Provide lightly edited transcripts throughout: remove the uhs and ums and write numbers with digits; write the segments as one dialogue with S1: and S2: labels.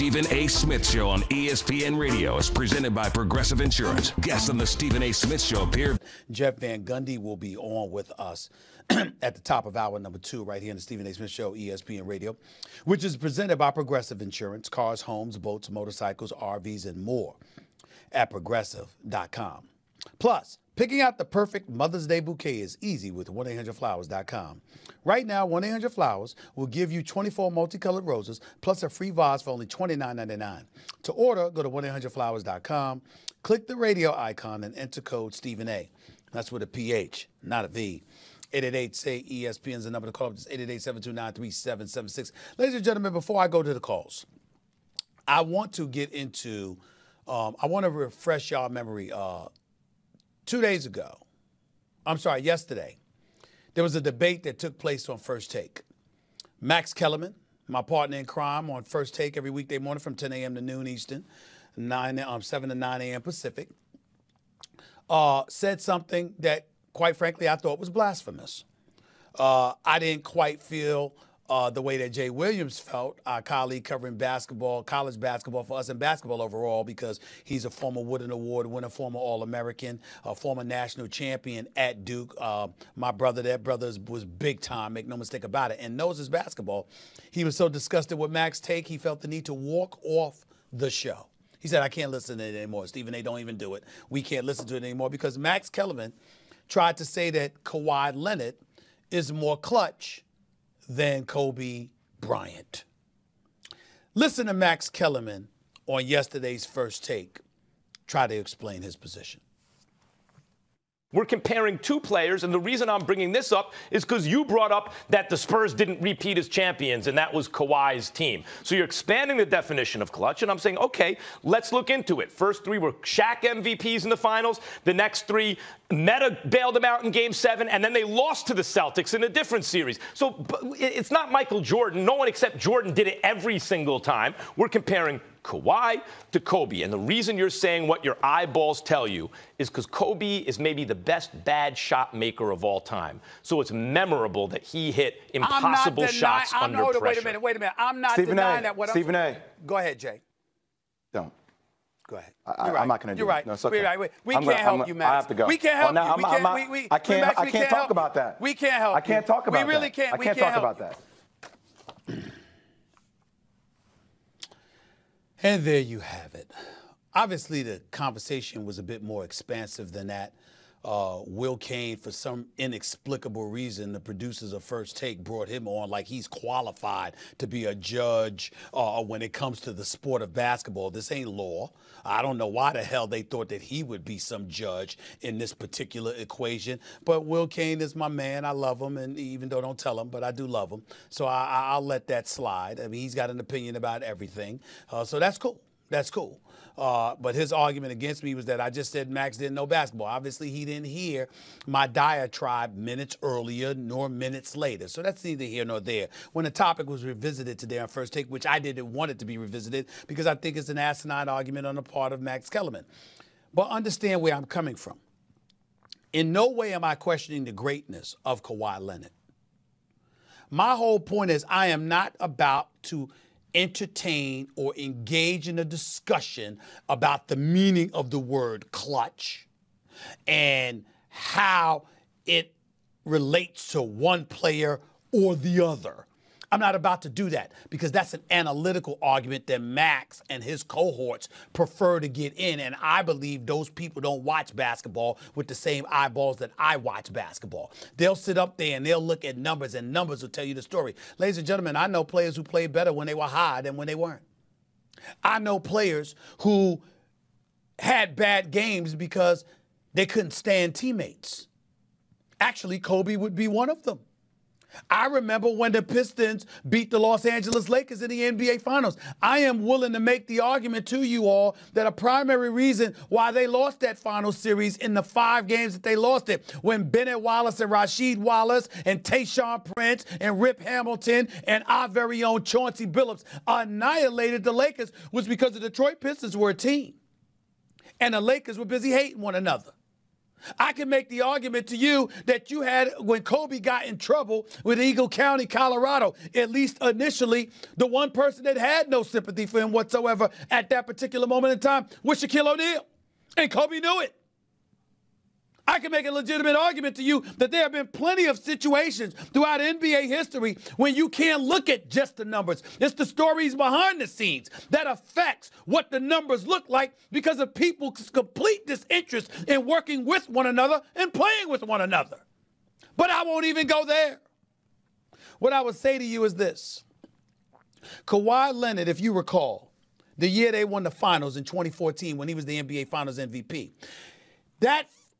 S1: Stephen A. Smith Show on ESPN Radio is presented by Progressive Insurance. Guests on the Stephen A. Smith Show appear.
S2: Jeff Van Gundy will be on with us at the top of hour number 2 right here in the Stephen A. Smith Show, ESPN Radio, which is presented by Progressive Insurance, cars, homes, boats, motorcycles, RVs, and more at Progressive.com. Plus, picking out the perfect Mother's Day bouquet is easy with 1-800-Flowers.com. Right now, 1-800-Flowers will give you 24 multicolored roses plus a free vase for only $29.99. To order, go to 1-800-Flowers.com, click the radio icon, and enter code Stephen A. That's with a PH, not a V. 888-SAY-ESPN is the number to call up. It's 888-729-3776. Ladies and gentlemen, before I go to the calls, I want to get into, I want to refresh y'all memory. 2 days ago, yesterday, there was a debate that took place on First Take. Max Kellerman, my partner in crime on First Take every weekday morning from 10 a.m. to noon Eastern, 7 to 9 a.m. Pacific, said something that, quite frankly, I thought was blasphemous. I didn't quite feel the way that Jay Williams felt, our colleague covering basketball, college basketball for us and basketball overall, because he's a former Wooden Award winner, former All-American, a former national champion at Duke. My brother, that brother was big time, make no mistake about it, and knows his basketball. He was so disgusted with Mac's take, he felt the need to walk off the show. He said, I can't listen to it anymore. Stephen A., don't even do it. We can't listen to it anymore because Max Kellerman tried to say that Kawhi Leonard is more clutch than Kobe Bryant. Listen to Max Kellerman on yesterday's First Take try to explain his position.
S3: We're comparing two players, and the reason I'm bringing this up is because you brought up that the Spurs didn't repeat as champions, and that was Kawhi's team. So you're expanding the definition of clutch, and I'm saying, okay, let's look into it. First three were Shaq MVPs in the finals. The next three, Meta bailed them out in Game 7, and then they lost to the Celtics in a different series. So it's not Michael Jordan. No one except Jordan did it every single time. We're comparing Kawhi to Kobe. And the reason you're saying what your eyeballs tell you is because Kobe is maybe the best bad shot maker of all time. So it's memorable that he hit impossible shots under pressure.
S2: Wait a minute. I'm not denying that.
S4: Stephen A.
S2: Go ahead, Jay.
S4: Don't.
S2: Go ahead.
S4: I'm not going to do it.
S2: You're right.
S4: No, it's okay.
S2: We can't help you, Max.
S4: I have to go.
S2: We can't help you.
S4: I can't talk about that.
S2: We can't help you.
S4: I can't talk about that.
S2: We really can't.
S4: I can't talk about that.
S2: And there you have it. Obviously, the conversation was a bit more expansive than that. Will Cain, for some inexplicable reason, the producers of First Take brought him on like he's qualified to be a judge when it comes to the sport of basketball. This ain't law. I don't know why the hell they thought that he would be some judge in this particular equation. But Will Cain is my man. I love him, and even though I don't tell him, but I do love him. So I'll let that slide. I mean, he's got an opinion about everything. So that's cool. That's cool. But his argument against me was that I just said Max didn't know basketball. Obviously, he didn't hear my diatribe minutes earlier nor minutes later. So that's neither here nor there. When the topic was revisited today on First Take, which I didn't want it to be revisited because I think it's an asinine argument on the part of Max Kellerman. But understand where I'm coming from. In no way am I questioning the greatness of Kawhi Leonard. My whole point is I am not about to entertain or engage in a discussion about the meaning of the word clutch and how it relates to one player or the other. I'm not about to do that because that's an analytical argument that Max and his cohorts prefer to get in, and I believe those people don't watch basketball with the same eyeballs that I watch basketball. They'll sit up there and they'll look at numbers, and numbers will tell you the story. Ladies and gentlemen, I know players who played better when they were high than when they weren't. I know players who had bad games because they couldn't stand teammates. Actually, Kobe would be one of them. I remember when the Pistons beat the Los Angeles Lakers in the NBA Finals. I am willing to make the argument to you all that a primary reason why they lost that final series in the 5 games that they lost it, when Bennett Wallace and Rasheed Wallace and Tayshaun Prince and Rip Hamilton and our very own Chauncey Billups annihilated the Lakers, was because the Detroit Pistons were a team. And the Lakers were busy hating one another. I can make the argument to you that you had, when Kobe got in trouble with Eagle County, Colorado, at least initially, the one person that had no sympathy for him whatsoever at that particular moment in time was Shaquille O'Neal. And Kobe knew it. I can make a legitimate argument to you that there have been plenty of situations throughout NBA history when you can't look at just the numbers. It's the stories behind the scenes that affects what the numbers look like because of people's complete disinterest in working with one another and playing with one another. But I won't even go there. What I would say to you is this. Kawhi Leonard, if you recall, the year they won the finals in 2014 when he was the NBA Finals MVP,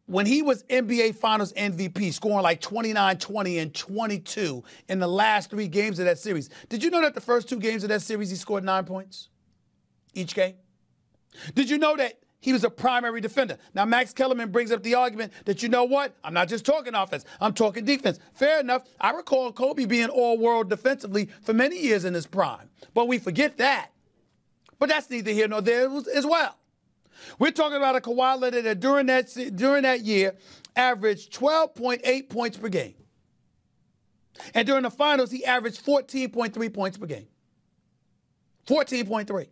S2: when he was NBA Finals MVP, scoring like 29, 20, and 22 in the last 3 games of that series, did you know that the first 2 games of that series he scored 9 points each game? Did you know that he was a primary defender? Now, Max Kellerman brings up the argument that, you know what, I'm not just talking offense, I'm talking defense. Fair enough. I recall Kobe being all-world defensively for many years in his prime, but we forget that. But that's neither here nor there as well. We're talking about a Kawhi Leonard that during that year averaged 12.8 points per game. And during the finals, he averaged 14.3 points per game. 14.3.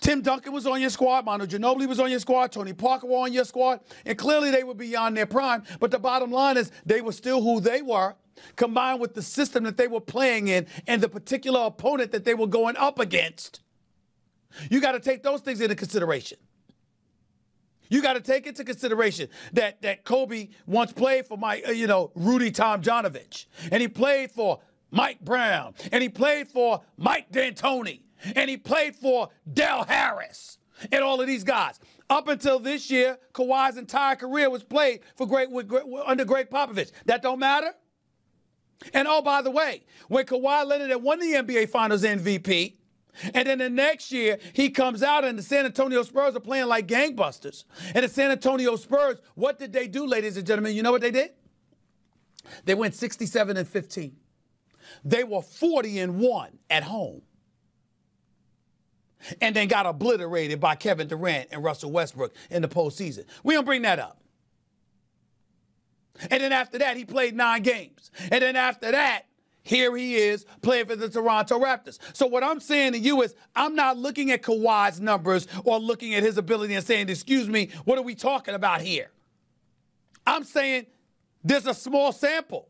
S2: Tim Duncan was on your squad. Manu Ginobili was on your squad. Tony Parker were on your squad. And clearly they were beyond their prime. But the bottom line is they were still who they were, combined with the system that they were playing in and the particular opponent that they were going up against. You got to take those things into consideration. You got to take into consideration that Kobe once played for Rudy Tomjanovich, and he played for Mike Brown, and he played for Mike D'Antoni, and he played for Del Harris, and all of these guys. Up until this year, Kawhi's entire career was played under Greg Popovich. That don't matter. And oh, by the way, when Kawhi Leonard had won the NBA Finals MVP, and then the next year, he comes out and the San Antonio Spurs are playing like gangbusters. And the San Antonio Spurs, what did they do, ladies and gentlemen? You know what they did? They went 67-15. They were 40-1 at home. And then got obliterated by Kevin Durant and Russell Westbrook in the postseason. We don't bring that up. And then after that, he played 9 games. And then after that, here he is playing for the Toronto Raptors. So what I'm saying to you is I'm not looking at Kawhi's numbers or looking at his ability and saying, excuse me, what are we talking about here? I'm saying there's a small sample.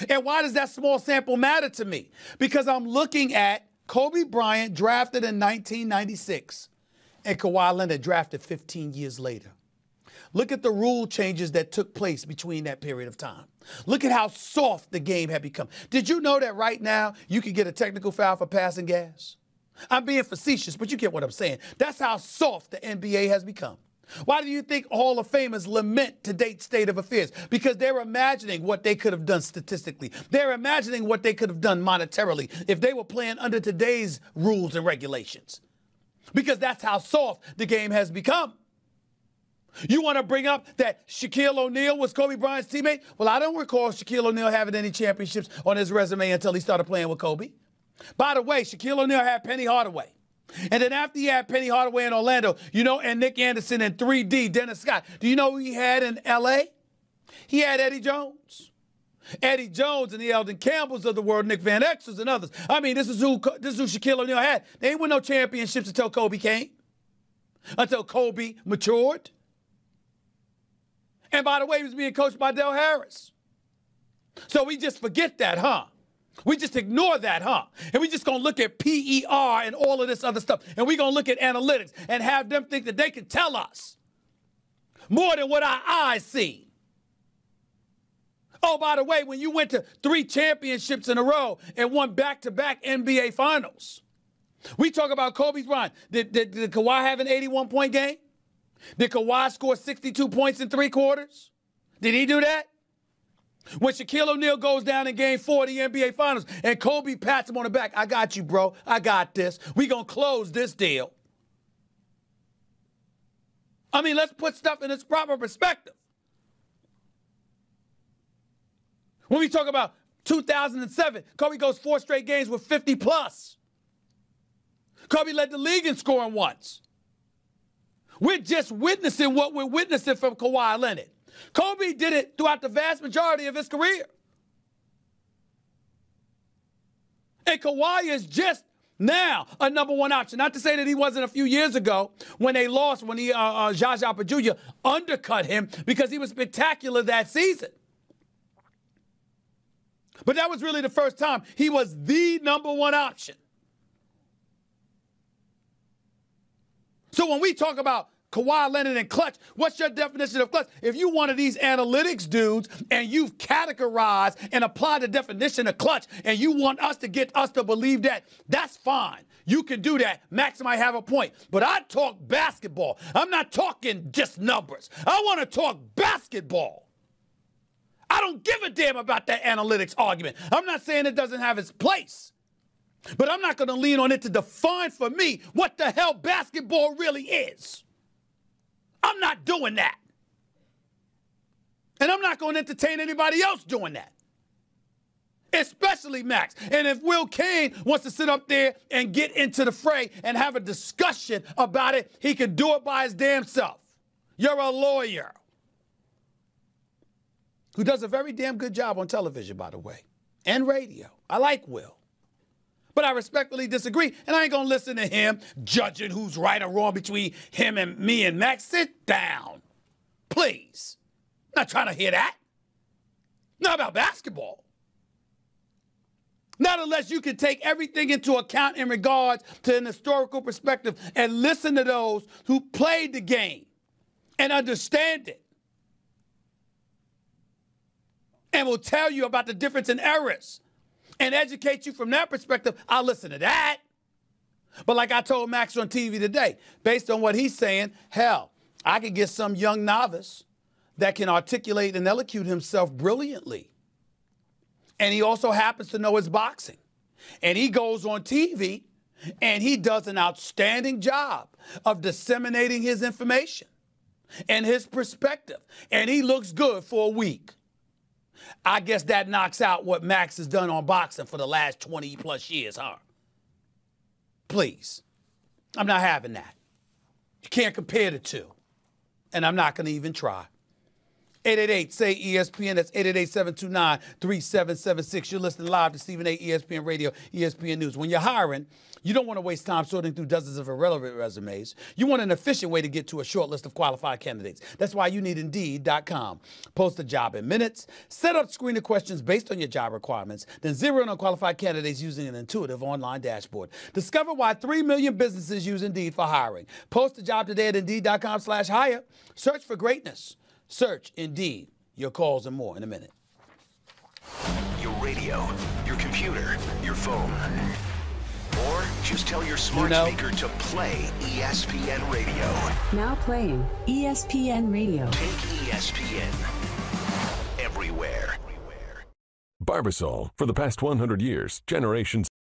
S2: And why does that small sample matter to me? Because I'm looking at Kobe Bryant drafted in 1996 and Kawhi Leonard drafted 15 years later. Look at the rule changes that took place between that period of time. Look at how soft the game had become. Did you know that right now you can get a technical foul for passing gas? I'm being facetious, but you get what I'm saying. That's how soft the NBA has become. Why do you think Hall of Famers lament today's state of affairs? Because they're imagining what they could have done statistically. They're imagining what they could have done monetarily if they were playing under today's rules and regulations. Because that's how soft the game has become. You want to bring up that Shaquille O'Neal was Kobe Bryant's teammate? Well, I don't recall Shaquille O'Neal having any championships on his resume until he started playing with Kobe. By the way, Shaquille O'Neal had Penny Hardaway. And then after he had Penny Hardaway in Orlando, and Nick Anderson and 3D, Dennis Scott, do you know who he had in L.A.? He had Eddie Jones. Eddie Jones and the Eldon Campbells of the world, Nick Van Exels and others. I mean, this is who Shaquille O'Neal had. They ain't win no championships until Kobe came, until Kobe matured. And by the way, he was being coached by Del Harris. So we just forget that, huh? We just ignore that, huh? And we just going to look at PER and all of this other stuff. And we're going to look at analytics and have them think that they can tell us more than what our eyes see. Oh, by the way, when you went to 3 championships in a row and won back-to-back NBA Finals, we talk about Kobe Bryant. Did Kawhi have an 81-point game? Did Kawhi score 62 points in 3 quarters? Did he do that? When Shaquille O'Neal goes down in Game 4 of the NBA Finals and Kobe pats him on the back, I got you, bro. I got this. We going to close this deal. I mean, let's put stuff in its proper perspective. When we talk about 2007, Kobe goes 4 straight games with 50-plus. Kobe led the league in scoring once. We're just witnessing what we're witnessing from Kawhi Leonard. Kobe did it throughout the vast majority of his career. And Kawhi is just now a number one option. Not to say that he wasn't a few years ago when they lost, when Zsa Zsa Jr. undercut him because he was spectacular that season. But that was really the first time he was the number one option. So when we talk about Kawhi Leonard and clutch, what's your definition of clutch? If you one of these analytics dudes and you've categorized and applied the definition of clutch and you want us to get us to believe that, that's fine. You can do that. Max might have a point. But I talk basketball. I'm not talking just numbers. I want to talk basketball. I don't give a damn about that analytics argument. I'm not saying it doesn't have its place. But I'm not going to lean on it to define for me what the hell basketball really is. I'm not doing that. And I'm not going to entertain anybody else doing that. Especially Max. And if Will Kane wants to sit up there and get into the fray and have a discussion about it, he can do it by his damn self. You're a lawyer. Who does a very damn good job on television, by the way, and radio. I like Will. But I respectfully disagree, and I ain't going to listen to him judging who's right or wrong between him and me and Max. Sit down, please. I'm not trying to hear that. Not about basketball. Not unless you can take everything into account in regards to an historical perspective and listen to those who played the game and understand it and will tell you about the difference in errors and educate you from that perspective. I'll listen to that. But like I told Max on TV today, based on what he's saying, hell, I could get some young novice that can articulate and elocute himself brilliantly. And he also happens to know his boxing. And he goes on TV and he does an outstanding job of disseminating his information and his perspective. And he looks good for a week. I guess that knocks out what Max has done on boxing for the last 20 plus years, huh? Please. I'm not having that. You can't compare the two. And I'm not going to even try. 888-SAY-ESPN. That's 888-729-3776. You're listening live to Stephen A. ESPN Radio, ESPN News. When you're hiring, you don't want to waste time sorting through dozens of irrelevant resumes. You want an efficient way to get to a short list of qualified candidates. That's why you need Indeed.com. Post a job in minutes, set up screening questions based on your job requirements, then zero in on qualified candidates using an intuitive online dashboard. Discover why 3 million businesses use Indeed for hiring. Post a job today at Indeed.com/hire. Search for greatness. Search Indeed. Your calls and more in a minute.
S5: Your radio, your computer, your phone. Or just tell your smart speaker to play ESPN Radio.
S6: Now playing ESPN Radio.
S5: Take ESPN everywhere.
S1: Barbasol, for the past 100 years, generations